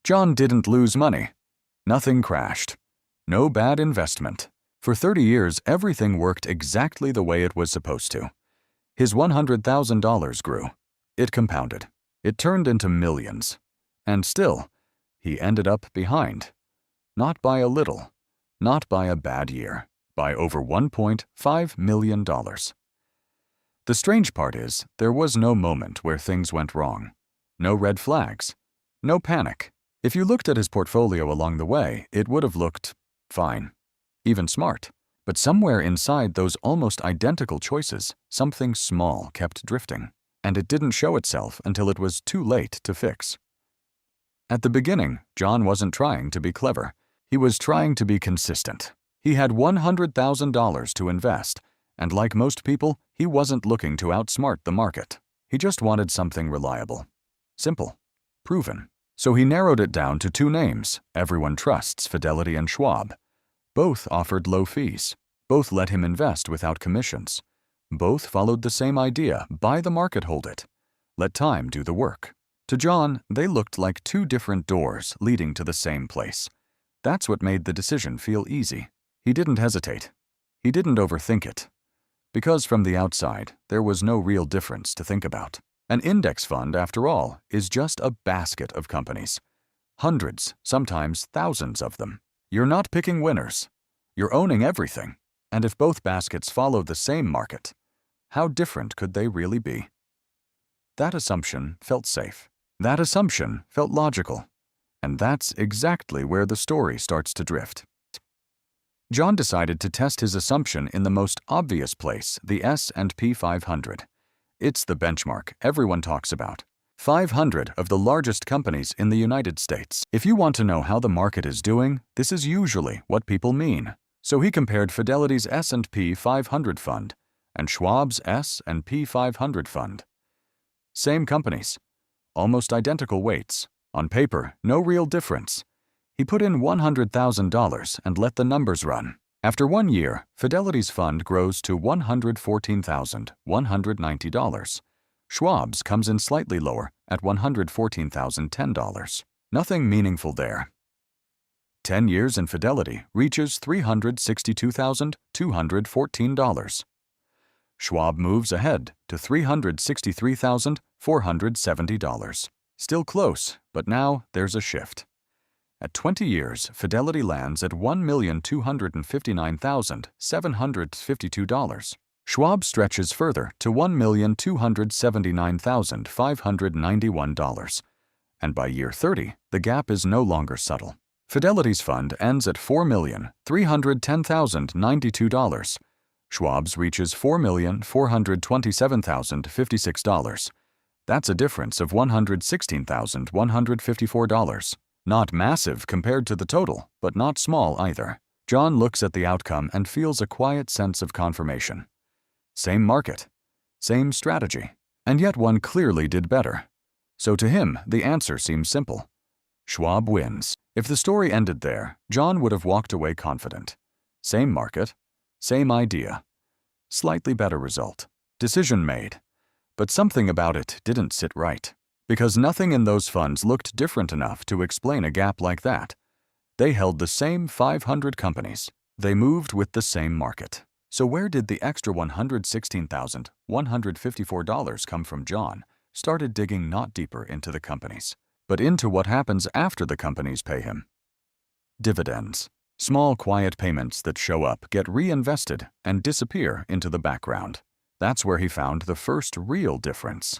John didn't lose money. Nothing crashed. No bad investment. For 30 years, everything worked exactly the way it was supposed to. His $100,000 grew. It compounded. It turned into millions. And still, he ended up behind. Not by a little. Not by a bad year. By over $1.5 million. The strange part is, there was no moment where things went wrong. No red flags. No panic. If you looked at his portfolio along the way, it would have looked fine. Even smart. But somewhere inside those almost identical choices, something small kept drifting. And it didn't show itself until it was too late to fix. At the beginning, John wasn't trying to be clever. He was trying to be consistent. He had $100,000 to invest, and like most people, he wasn't looking to outsmart the market. He just wanted something reliable. Simple. Proven. So he narrowed it down to two names everyone trusts, Fidelity and Schwab. Both offered low fees. Both let him invest without commissions. Both followed the same idea, buy the market, hold it. Let time do the work. To John, they looked like two different doors leading to the same place. That's what made the decision feel easy. He didn't hesitate. He didn't overthink it. Because from the outside, there was no real difference to think about. An index fund, after all, is just a basket of companies. Hundreds, sometimes thousands of them. You're not picking winners. You're owning everything. And if both baskets follow the same market, how different could they really be? That assumption felt safe. That assumption felt logical. And that's exactly where the story starts to drift. John decided to test his assumption in the most obvious place, the S&P 500. It's the benchmark everyone talks about. 500 of the largest companies in the United States. If you want to know how the market is doing, this is usually what people mean. So he compared Fidelity's S&P 500 fund and Schwab's S&P 500 fund. Same companies. Almost identical weights. On paper, no real difference. He put in $100,000 and let the numbers run. After 1 year, Fidelity's fund grows to $114,190. Schwab's comes in slightly lower at $114,010. Nothing meaningful there. 10 years in Fidelity reaches $362,214. Schwab moves ahead to $363,470. Still close, but now there's a shift. At 20 years, Fidelity lands at $1,259,752. Schwab stretches further to $1,279,591. And by year 30, the gap is no longer subtle. Fidelity's fund ends at $4,310,092. Schwab's reaches $4,427,056. That's a difference of $116,154. Not massive compared to the total, but not small either. John looks at the outcome and feels a quiet sense of confirmation. Same market, same strategy, and yet one clearly did better. So to him, the answer seems simple. Schwab wins. If the story ended there, John would have walked away confident. Same market, same idea. Slightly better result. Decision made. But something about it didn't sit right. Because nothing in those funds looked different enough to explain a gap like that. They held the same 500 companies. They moved with the same market. So where did the extra $116,154 come from? John started digging not deeper into the companies, but into what happens after the companies pay him. Dividends. Small, quiet payments that show up, get reinvested, and disappear into the background. That's where he found the first real difference.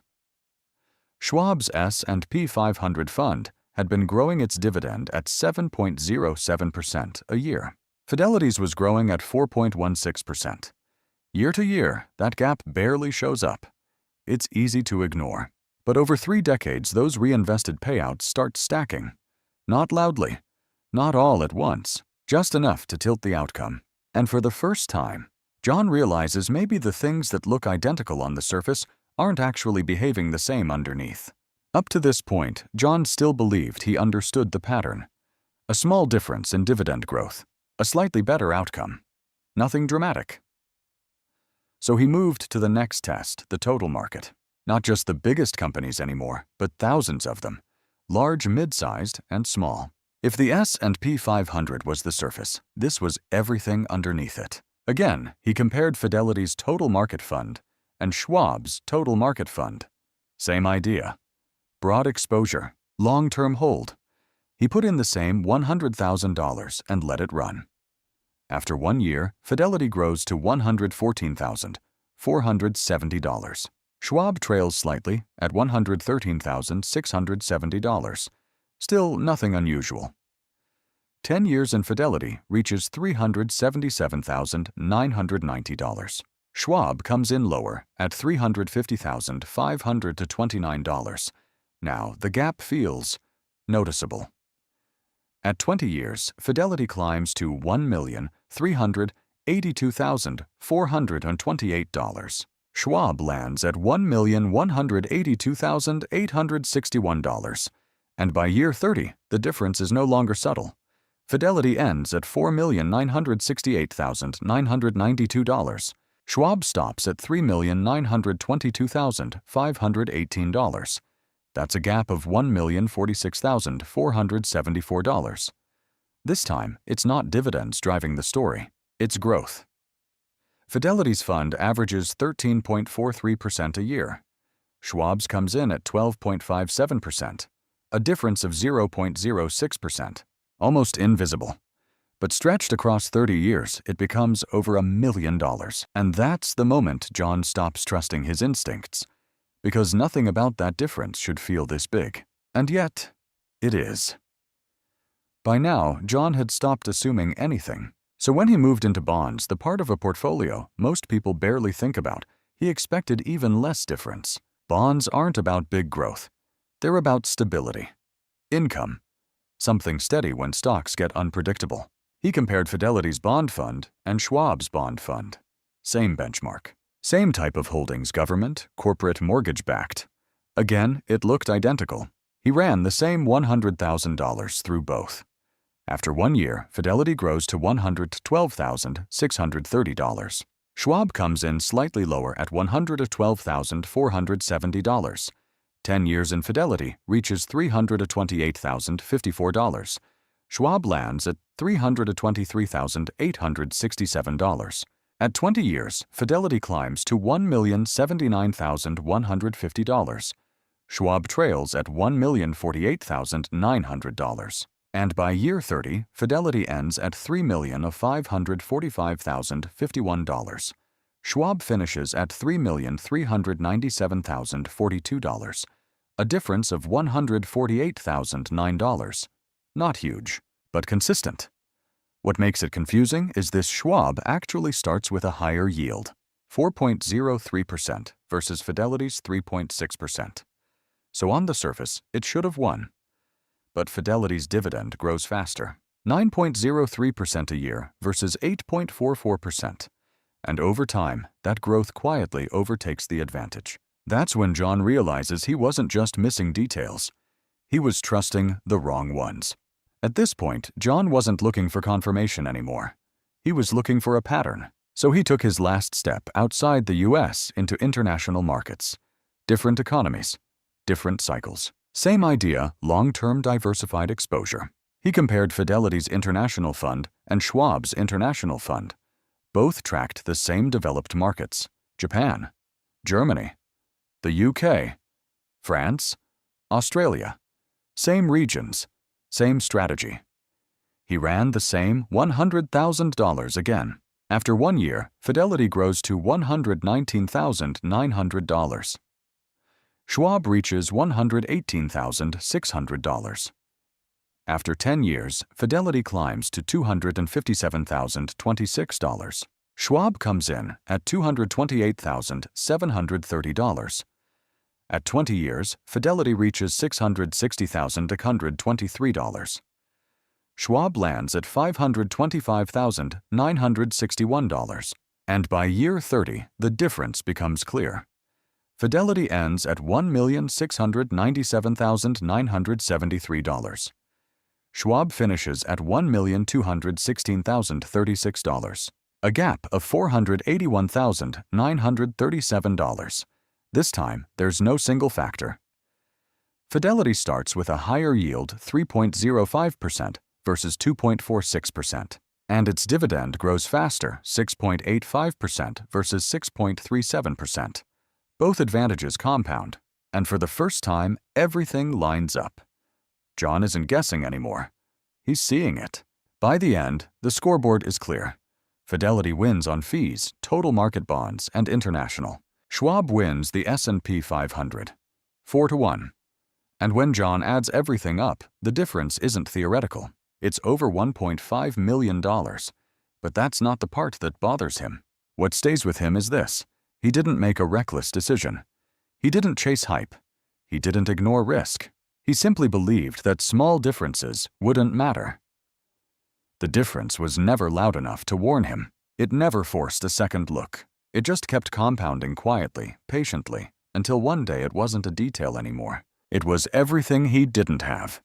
Schwab's S&P 500 fund had been growing its dividend at 7.07% a year. Fidelity's was growing at 4.16%. Year to year, that gap barely shows up. It's easy to ignore. But over 3 decades, those reinvested payouts start stacking. Not loudly, not all at once, just enough to tilt the outcome. And for the first time, John realizes maybe the things that look identical on the surface aren't actually behaving the same underneath. Up to this point, John still believed he understood the pattern. A small difference in dividend growth, a slightly better outcome. Nothing dramatic. So he moved to the next test, the total market. Not just the biggest companies anymore, but thousands of them. large, mid-sized, and small. If the S&P 500 was the surface, this was everything underneath it. Again, he compared Fidelity's total market fund and Schwab's total market fund. Same idea. Broad exposure, long-term hold. He put in the same $100,000 and let it run. After 1 year, Fidelity grows to $114,470. Schwab trails slightly at $113,670. Still nothing unusual. 10 years in Fidelity reaches $377,990. Schwab comes in lower at $350,529. Now the gap feels noticeable. At 20 years, Fidelity climbs to $1,382,428. Schwab lands at $1,182,861. And by year 30, the difference is no longer subtle. Fidelity ends at $4,968,992. Schwab stops at $3,922,518. That's a gap of $1,046,474. This time, it's not dividends driving the story, it's growth. Fidelity's fund averages 13.43% a year. Schwab's comes in at 12.57%, a difference of 0.06%, almost invisible. But stretched across 30 years, it becomes over $1 million. And that's the moment John stops trusting his instincts, because nothing about that difference should feel this big. And yet, it is. By now, John had stopped assuming anything. So when he moved into bonds, the part of a portfolio most people barely think about, he expected even less difference. Bonds aren't about big growth. They're about stability. Income. Something steady when stocks get unpredictable. He compared Fidelity's bond fund and Schwab's bond fund. Same benchmark. Same type of holdings, government, corporate, mortgage-backed. Again, it looked identical. He ran the same $100,000 through both. After 1 year, Fidelity grows to $112,630. Schwab comes in slightly lower at $112,470. 10 years in Fidelity reaches $328,054. Schwab lands at $323,867. At 20 years, Fidelity climbs to $1,079,150. Schwab trails at $1,048,900. And by year 30, Fidelity ends at $3,545,051. Schwab finishes at $3,397,042, a difference of $148,009. Not huge, but consistent. What makes it confusing is this Schwab actually starts with a higher yield, 4.03% versus Fidelity's 3.6%. So on the surface, it should have won. But Fidelity's dividend grows faster, 9.03% a year versus 8.44%. And over time, that growth quietly overtakes the advantage. That's when John realizes he wasn't just missing details. He was trusting the wrong ones. At this point, John wasn't looking for confirmation anymore. He was looking for a pattern. So he took his last step outside the US into international markets. Different economies, different cycles. Same idea, long-term diversified exposure. He compared Fidelity's international fund and Schwab's international fund. Both tracked the same developed markets: Japan, Germany, the UK, France, Australia. Same regions, same strategy. He ran the same $100,000 again. After 1 year, Fidelity grows to $119,900. Schwab reaches $118,600. After 10 years, Fidelity climbs to $257,026. Schwab comes in at $228,730. At 20 years, Fidelity reaches $660,123. Schwab lands at $525,961. And by year 30, the difference becomes clear. Fidelity ends at $1,697,973. Schwab finishes at $1,216,036, a gap of $481,937. This time, there's no single factor. Fidelity starts with a higher yield 3.05% versus 2.46%, and its dividend grows faster 6.85% versus 6.37%. Both advantages compound, and for the first time, everything lines up. John isn't guessing anymore. He's seeing it. By the end, the scoreboard is clear. Fidelity wins on fees, total market bonds, and international. Schwab wins the S&P 500, 4-1. And when John adds everything up, the difference isn't theoretical. It's over $1.5 million. But that's not the part that bothers him. What stays with him is this. He didn't make a reckless decision. He didn't chase hype. He didn't ignore risk. He simply believed that small differences wouldn't matter. The difference was never loud enough to warn him. It never forced a second look. It just kept compounding quietly, patiently, until one day it wasn't a detail anymore. It was everything he didn't have.